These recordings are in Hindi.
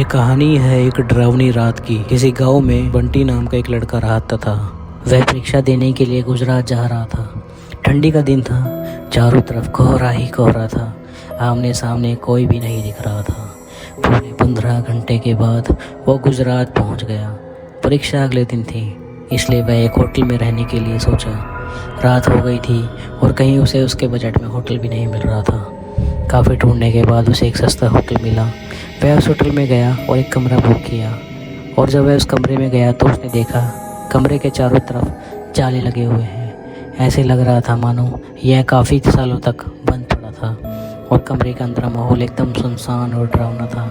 ये कहानी है एक डरावनी रात की। किसी गांव में बंटी नाम का एक लड़का रहता था। वह परीक्षा देने के लिए गुजरात जा रहा था। ठंडी का दिन था, चारों तरफ कोहरा ही कोहरा था। आमने सामने कोई भी नहीं दिख रहा था। पूरे 15 घंटे के बाद वो गुजरात पहुंच गया। परीक्षा अगले दिन थी, इसलिए वह एक होटल में रहने के लिए सोचा। रात हो गई थी और कहीं उसे उसके बजट में होटल भी नहीं मिल रहा था। काफ़ी ढूंढने के बाद उसे एक सस्ता होटल मिला। वह उस होटल में गया और एक कमरा बुक किया। और जब वह उस कमरे में गया तो उसने देखा कमरे के चारों तरफ जाले लगे हुए हैं। ऐसे लग रहा था मानो यह काफ़ी सालों तक बंद पड़ा था और कमरे का अंदर माहौल एकदम सुनसान और डरावना था।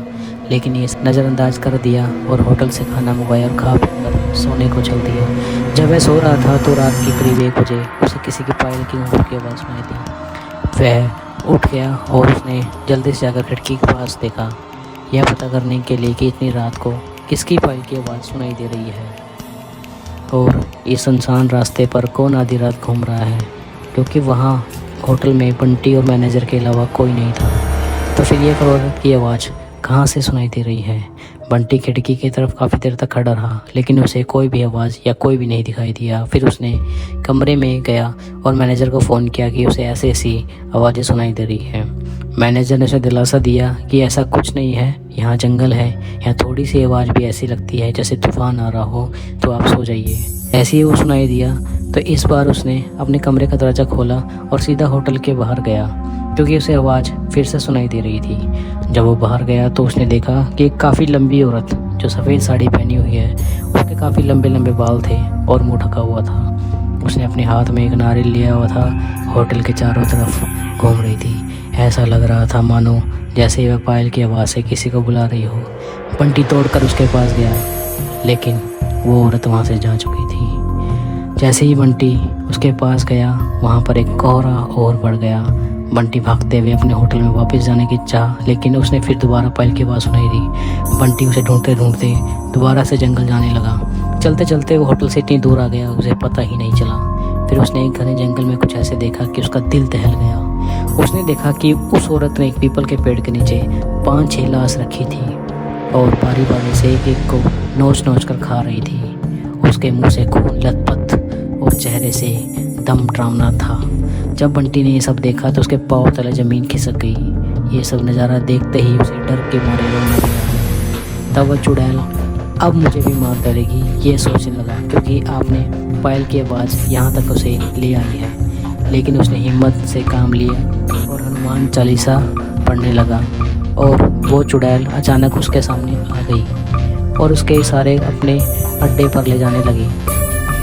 लेकिन ये नज़रअंदाज कर दिया और होटल से खाना मंगवाया और खा पी कर सोने को चल दिया। जब वह सो रहा था तो रात के करीब 1 बजे उसे किसी की पायल की घुंघरू की आवाज़ सुनाई दी। वह उठ गया और उसने जल्दी से जाकर खिड़की के पास देखा, यह पता करने के लिए कि इतनी रात को किसकी पायल की आवाज़ सुनाई दे रही है और इस सुनसान रास्ते पर कौन आधी रात घूम रहा है, क्योंकि वहाँ होटल में बंटी और मैनेजर के अलावा कोई नहीं था। तो फिर ये औरत की आवाज़ कहाँ से सुनाई दे रही है। बंटी खिड़की की तरफ काफ़ी देर तक खड़ा रहा, लेकिन उसे कोई भी आवाज़ या कोई भी नहीं दिखाई दिया। फिर उसने कमरे में गया और मैनेजर को फ़ोन किया कि उसे ऐसी ऐसी आवाज़ें सुनाई दे रही है। मैनेजर ने उसे दिलासा दिया कि ऐसा कुछ नहीं है, यहाँ जंगल है, यहाँ थोड़ी सी आवाज़ भी ऐसी लगती है जैसे तूफान आ रहा हो, तो आप सो जाइए। ऐसे ही वो सुनाई दिया। तो इस बार उसने अपने कमरे का दरवाज़ा खोला और सीधा होटल के बाहर गया, क्योंकि उसे आवाज़ फिर से सुनाई दे रही थी। जब वो बाहर गया तो उसने देखा कि एक काफ़ी लंबी औरत जो सफ़ेद साड़ी पहनी हुई है, उसके काफ़ी लंबे लंबे बाल थे और मुँह ढका हुआ था। उसने अपने हाथ में एक नारियल लिया हुआ था, होटल के चारों तरफ घूम रही थी। ऐसा लग रहा था मानो जैसे वह पायल की आवाज़ से किसी को बुला रही हो। बंटी तोड़कर उसके पास गया, लेकिन वो औरत वहाँ से जा चुकी थी। जैसे ही बंटी उसके पास गया, वहाँ पर एक कोहरा और बढ़ गया। बंटी भागते हुए अपने होटल में वापस जाने की चाह, लेकिन उसने फिर दोबारा पायल की आवाज़ सुनाई दी। बंटी उसे ढूंढते ढूंढते दोबारा से जंगल जाने लगा। चलते चलते वो होटल से इतनी दूर आ गया उसे पता ही नहीं चला। फिर उसने एक घने जंगल में कुछ ऐसे देखा कि उसका दिल दहल गया। उसने देखा कि उस औरत ने एक पीपल के पेड़ के नीचे 5-6 लाश रखी थी और बारी बारी से एक एक को नोच नोच कर खा रही थी। उसके मुंह से खून लथपथ और चेहरे से दम डरावना था। जब बंटी ने ये सब देखा तो उसके पाँव तले ज़मीन खिसक गई। ये सब नज़ारा देखते ही उसे डर के मारे रोना लगा। तब वह चुड़ैल अब मुझे भी मार डालेगी ये सोचने लगा, क्योंकि आपने पायल की आवाज़ यहाँ तक उसे ले आई है। लेकिन उसने हिम्मत से काम लिया और हनुमान चालीसा पढ़ने लगा और वो चुड़ैल अचानक उसके सामने आ गई और उसके इशारे अपने अड्डे पर ले जाने लगी,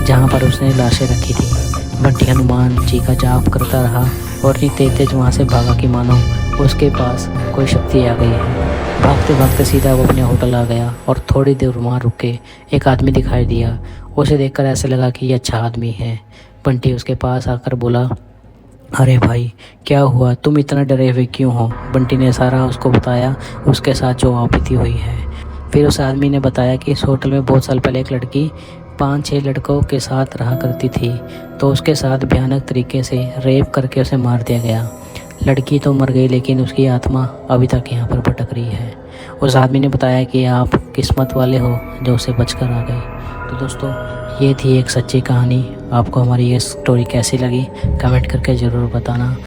जहाँ पर उसने लाशें रखी थी। बंटी हनुमान जी का जाप करता रहा और इतनी तेज वहाँ से भागा कि मानो उसके पास कोई शक्ति आ गई है। भागते भागते सीधा वो अपने होटल आ गया और थोड़ी देर वहाँ रुक के एक आदमी दिखाई दिया। उसे देखकर ऐसे लगा कि ये अच्छा आदमी है। बंटी उसके पास आकर बोला, अरे भाई क्या हुआ, तुम इतना डरे हुए क्यों हो। बंटी ने सारा उसको बताया, उसके साथ जो आपत्ति हुई है। फिर उस आदमी ने बताया कि इस होटल में बहुत साल पहले एक लड़की 5-6 लड़कों के साथ रहा करती थी, तो उसके साथ भयानक तरीके से रेप करके उसे मार दिया गया। लड़की तो मर गई, लेकिन उसकी आत्मा अभी तक यहाँ पर भटक रही है। उस आदमी ने बताया कि आप किस्मत वाले हो जो उसे बचकर आ गए। तो दोस्तों, ये थी एक सच्ची कहानी। आपको हमारी ये स्टोरी कैसी लगी कमेंट करके ज़रूर बताना।